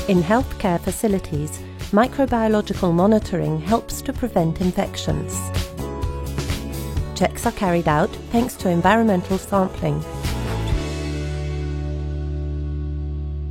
In healthcare facilities, microbiological monitoring helps to prevent infections. Checks are carried out thanks to environmental sampling.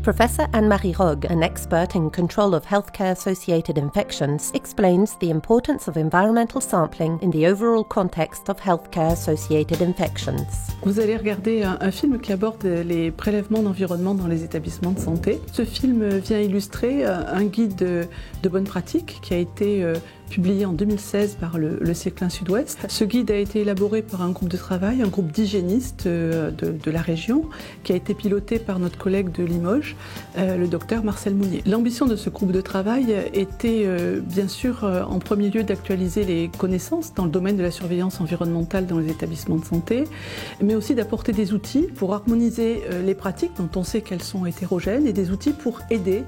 Professor Anne-Marie Rogue, an expert in control of healthcare-associated infections, explains the importance of environmental sampling in the overall context of healthcare-associated infections. Vous allez regarder un film qui aborde les prélèvements d'environnement dans les établissements de santé. Ce film vient illustrer un guide de bonnes pratiques qui a été publié en 2016 par le CECLIN Sud-Ouest. Ce guide a été élaboré par un groupe de travail, un groupe d'hygiénistes de la région, qui a été piloté par notre collègue de Limoges, le docteur Marcel Mounier. L'ambition de ce groupe de travail était bien sûr en premier lieu d'actualiser les connaissances dans le domaine de la surveillance environnementale dans les établissements de santé, mais aussi d'apporter des outils pour harmoniser les pratiques dont on sait qu'elles sont hétérogènes et des outils pour aider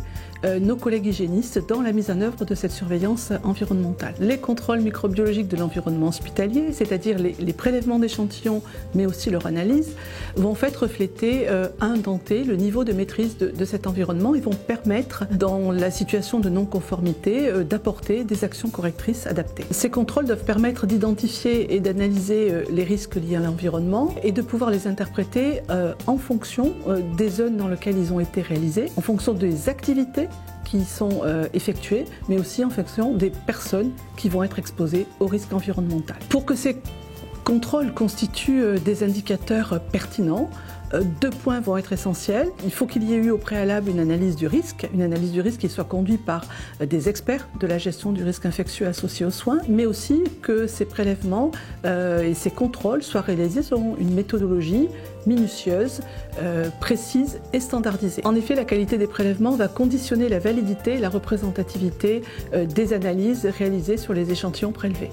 nos collègues hygiénistes dans la mise en œuvre de cette surveillance environnementale. Les contrôles microbiologiques de l'environnement hospitalier, c'est-à-dire les prélèvements d'échantillons, mais aussi leur analyse, vont en fait refléter, indenter le niveau de maîtrise de cet environnement et vont permettre, dans la situation de non-conformité, d'apporter des actions correctrices adaptées. Ces contrôles doivent permettre d'identifier et d'analyser les risques liés à l'environnement et de pouvoir les interpréter en fonction des zones dans lesquelles ils ont été réalisés, en fonction des activités qui sont effectuées, mais aussi en fonction des personnes qui vont être exposées au risque environnemental. Pour que ces contrôles constituent des indicateurs pertinents, deux points vont être essentiels. Il faut qu'il y ait eu au préalable une analyse du risque qui soit conduite par des experts de la gestion du risque infectieux associé aux soins, mais aussi que ces prélèvements et ces contrôles soient réalisés selon une méthodologie minutieuse, précise et standardisée. En effet, la qualité des prélèvements va conditionner la validité et la représentativité des analyses réalisées sur les échantillons prélevés.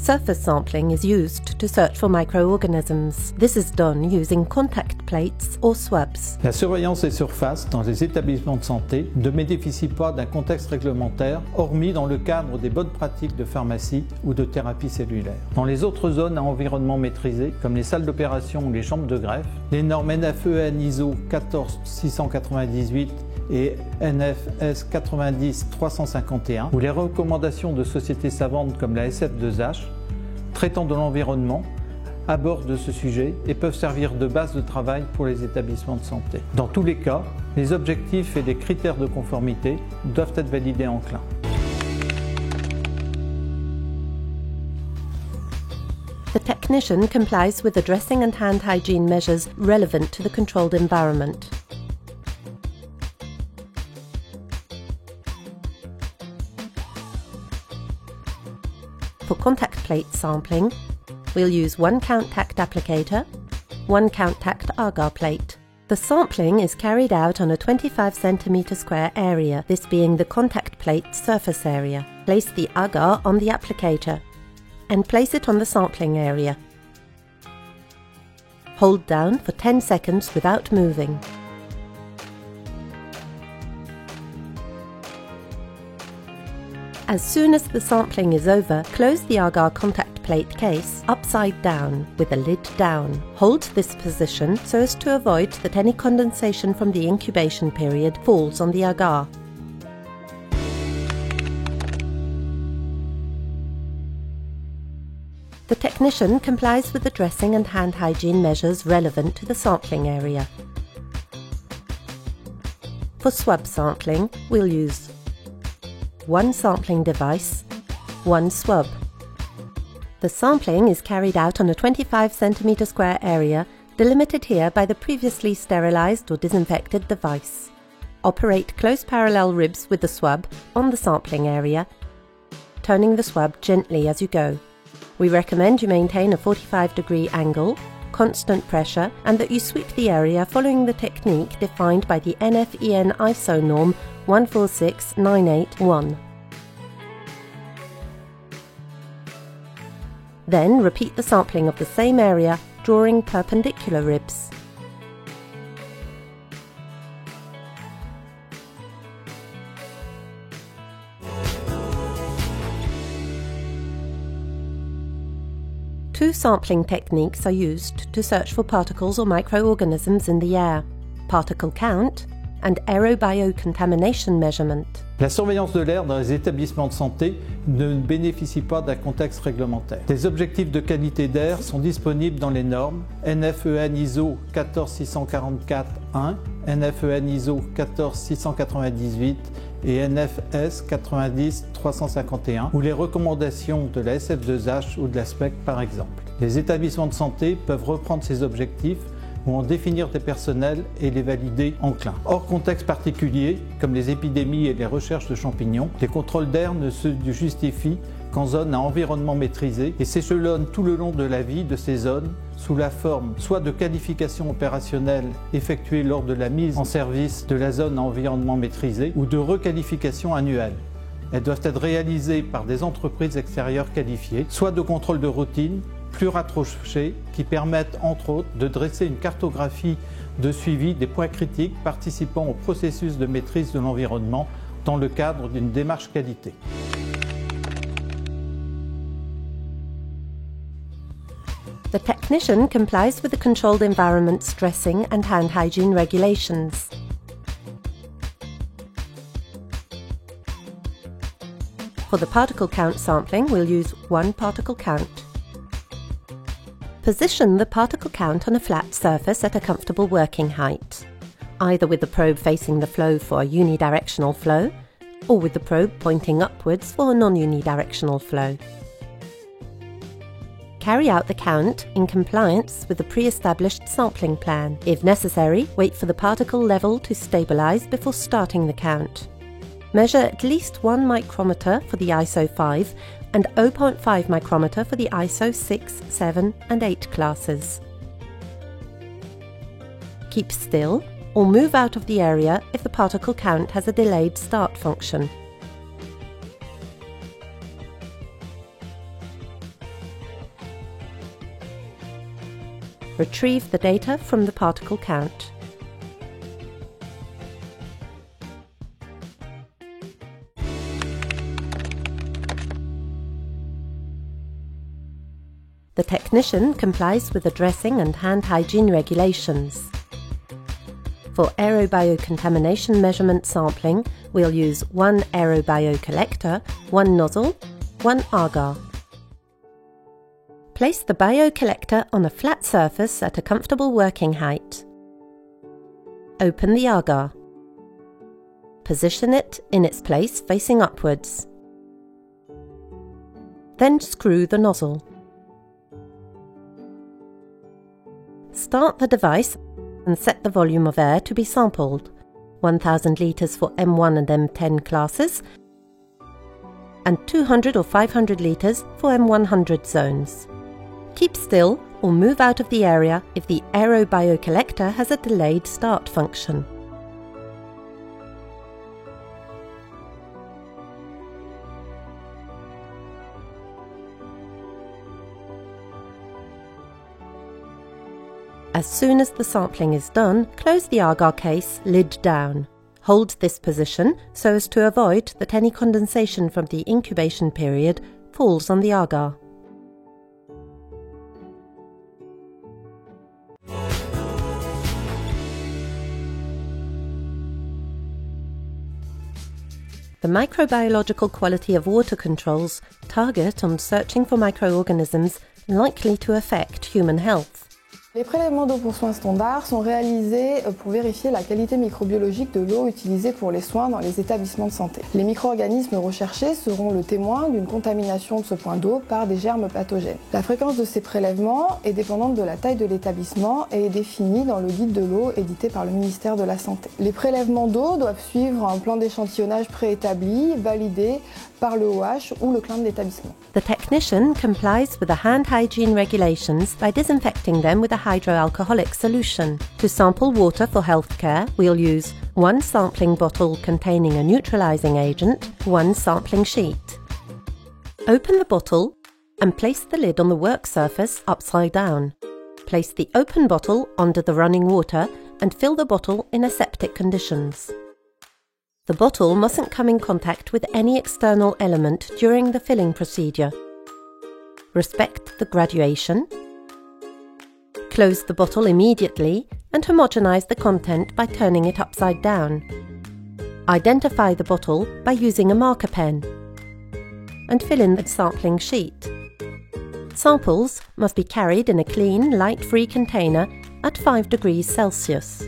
Surface sampling is used to search for microorganisms. This is done using contact plates or swabs. La surveillance des surfaces dans les établissements de santé ne bénéficie pas d'un contexte réglementaire, hormis dans le cadre des bonnes pratiques de pharmacie ou de thérapie cellulaire. Dans les autres zones à environnement maîtrisé, comme les salles d'opération ou les chambres de greffe, les normes NFEN ISO 14698 et NFS 90-351, ou les recommandations de sociétés savantes comme la SF2H, traitant de l'environnement, abordent ce sujet et peuvent servir de base de travail pour les établissements de santé. Dans tous les cas, les objectifs et les critères de conformité doivent être validés en clin. The technician complies with the dressing and hand hygiene measures relevant to the controlled environment. For contact plate sampling, we'll use 1 count tacked applicator, 1 count tacked agar plate. The sampling is carried out on a 25 cm square area, this being the contact plate surface area. Place the agar on the applicator and place it on the sampling area. Hold down for 10 seconds without moving. As soon as the sampling is over, close the agar contact plate case upside down with the lid down. Hold this position so as to avoid that any condensation from the incubation period falls on the agar. The technician complies with the dressing and hand hygiene measures relevant to the sampling area. For swab sampling, we'll use 1 sampling device, 1 swab. The sampling is carried out on a 25 cm square area, delimited here by the previously sterilized or disinfected device. Operate close parallel ribs with the swab on the sampling area, turning the swab gently as you go. We recommend you maintain a 45-degree angle, constant pressure, and that you sweep the area following the technique defined by the NFEN ISO norm 146981. Then repeat the sampling of the same area, drawing perpendicular ribs. Two sampling techniques are used to search for particles or microorganisms in the air: particle count and aerobiocontamination measurement. La surveillance de l'air dans les établissements de santé ne bénéficie pas d'un contexte réglementaire. Des objectifs de qualité d'air sont disponibles dans les normes NFEN ISO 14644-1, NFEN ISO 14698 et NFS 90-351 ou les recommandations de la SF2H ou de la SPEC par exemple. Les établissements de santé peuvent reprendre ces objectifs ou en définir des personnels et les valider en clin. Hors contexte particulier, comme les épidémies et les recherches de champignons, les contrôles d'air ne se justifient qu'en zone à environnement maîtrisé et s'échelonnent tout le long de la vie de ces zones sous la forme soit de qualifications opérationnelles effectuées lors de la mise en service de la zone à environnement maîtrisé ou de requalifications annuelles. Elles doivent être réalisées par des entreprises extérieures qualifiées, soit de contrôles de routine, plus rapprochés, qui permettent entre autres de dresser une cartographie de suivi des points critiques participant au processus de maîtrise de l'environnement dans le cadre d'une démarche qualité. The technician complies with the Controlled Environments dressing and hand hygiene regulations. For the particle count sampling, we'll use one particle count. Position the particle count on a flat surface at a comfortable working height, either with the probe facing the flow for a unidirectional flow, or with the probe pointing upwards for a non-unidirectional flow. Carry out the count in compliance with the pre-established sampling plan. If necessary, wait for the particle level to stabilize before starting the count. Measure at least 1 micrometer for the ISO 5 and 0.5 micrometer for the ISO 6, 7 and 8 classes. Keep still or move out of the area if the particle count has a delayed start function. Retrieve the data from the particle count. The technician complies with the dressing and hand hygiene regulations. For aerobiocontamination measurement sampling, we'll use one aerobiocollector, one nozzle, one agar. Place the biocollector on a flat surface at a comfortable working height. Open the agar. Position it in its place facing upwards. Then screw the nozzle. Start the device and set the volume of air to be sampled, 1000 litres for M1 and M10 classes, and 200 or 500 litres for M100 zones. Keep still or move out of the area if the aerobiocollector has a delayed start function. As soon as the sampling is done, close the agar case lid down. Hold this position so as to avoid that any condensation from the incubation period falls on the agar. The microbiological quality of water controls target on searching for microorganisms likely to affect human health. Les prélèvements d'eau pour soins standards sont réalisés pour vérifier la qualité microbiologique de l'eau utilisée pour les soins dans les établissements de santé. Les micro-organismes recherchés seront le témoin d'une contamination de ce point d'eau par des germes pathogènes. La fréquence de ces prélèvements est dépendante de la taille de l'établissement et est définie dans le guide de l'eau édité par le ministère de la Santé. Les prélèvements d'eau doivent suivre un plan d'échantillonnage préétabli, validé par le OH ou le CLIN de l'établissement. The technician complies with the hand hygiene regulations by disinfecting them with a hydroalcoholic solution. To sample water for healthcare, we'll use one sampling bottle containing a neutralizing agent, one sampling sheet. Open the bottle and place the lid on the work surface upside down. Place the open bottle under the running water and fill the bottle in aseptic conditions. The bottle mustn't come in contact with any external element during the filling procedure. Respect the graduation. Close the bottle immediately and homogenize the content by turning it upside down. Identify the bottle by using a marker pen. And fill in the sampling sheet. Samples must be carried in a clean, light-free container at 5 degrees Celsius.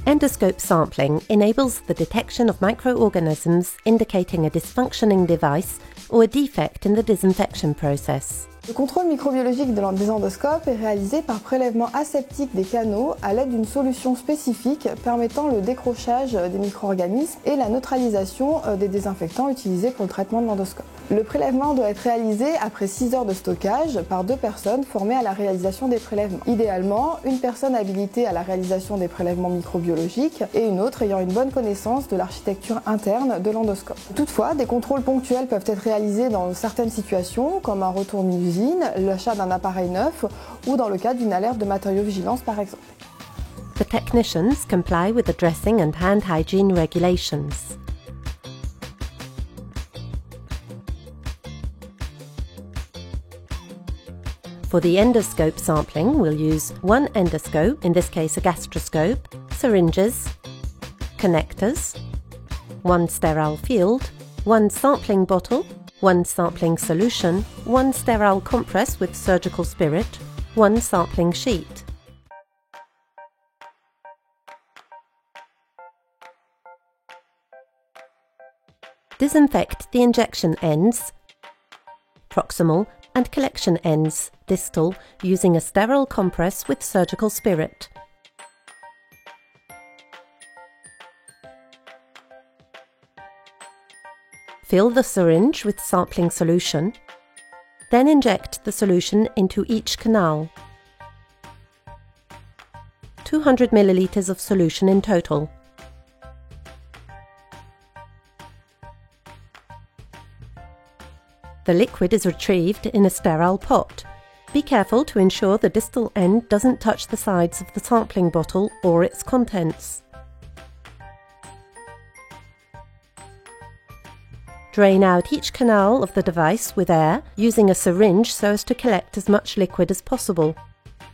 Endoscope sampling enables the detection of microorganisms indicating a dysfunctioning device or a defect in the disinfection process. Le contrôle microbiologique des endoscopes est réalisé par prélèvement aseptique des canaux à l'aide d'une solution spécifique permettant le décrochage des micro-organismes et la neutralisation des désinfectants utilisés pour le traitement de l'endoscope. Le prélèvement doit être réalisé après 6 heures de stockage par 2 personnes formées à la réalisation des prélèvements. Idéalement, une personne habilitée à la réalisation des prélèvements microbiologiques et une autre ayant une bonne connaissance de l'architecture interne de l'endoscope. Toutefois, des contrôles ponctuels peuvent être réalisés dans certaines situations, comme un retour d'usine, l'achat d'un appareil neuf ou dans le cas d'une alerte de matériaux-vigilance par exemple. The technicians comply with the dressing and hand hygiene regulations. For the endoscope sampling, we'll use one endoscope, in this case a gastroscope, syringes, connectors, one sterile field, one sampling bottle, one sampling solution, one sterile compress with surgical spirit, one sampling sheet. Disinfect the injection ends, proximal and collection ends, distal, using a sterile compress with surgical spirit. Fill the syringe with sampling solution, then inject the solution into each canal. 200 milliliters of solution in total. The liquid is retrieved in a sterile pot. Be careful to ensure the distal end doesn't touch the sides of the sampling bottle or its contents. Drain out each canal of the device with air, using a syringe so as to collect as much liquid as possible.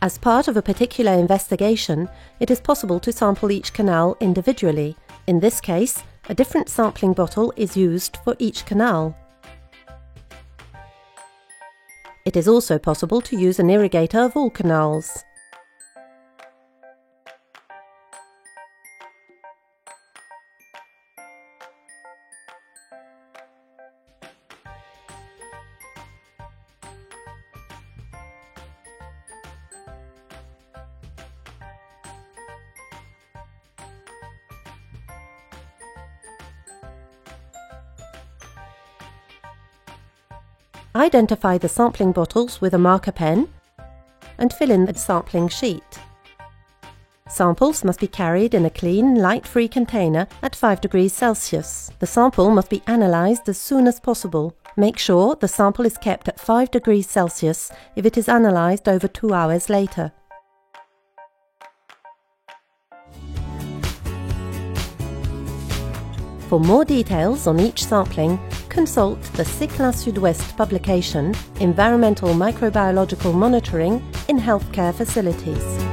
As part of a particular investigation, it is possible to sample each canal individually. In this case, a different sampling bottle is used for each canal. It is also possible to use an irrigator of all canals. Identify the sampling bottles with a marker pen and fill in the sampling sheet. Samples must be carried in a clean, light-free container at 5 degrees Celsius. The sample must be analysed as soon as possible. Make sure the sample is kept at 5 degrees Celsius if it is analysed over 2 hours later. For more details on each sampling, consult the Cyclin Sud-Ouest publication, Environmental Microbiological Monitoring in Healthcare Facilities.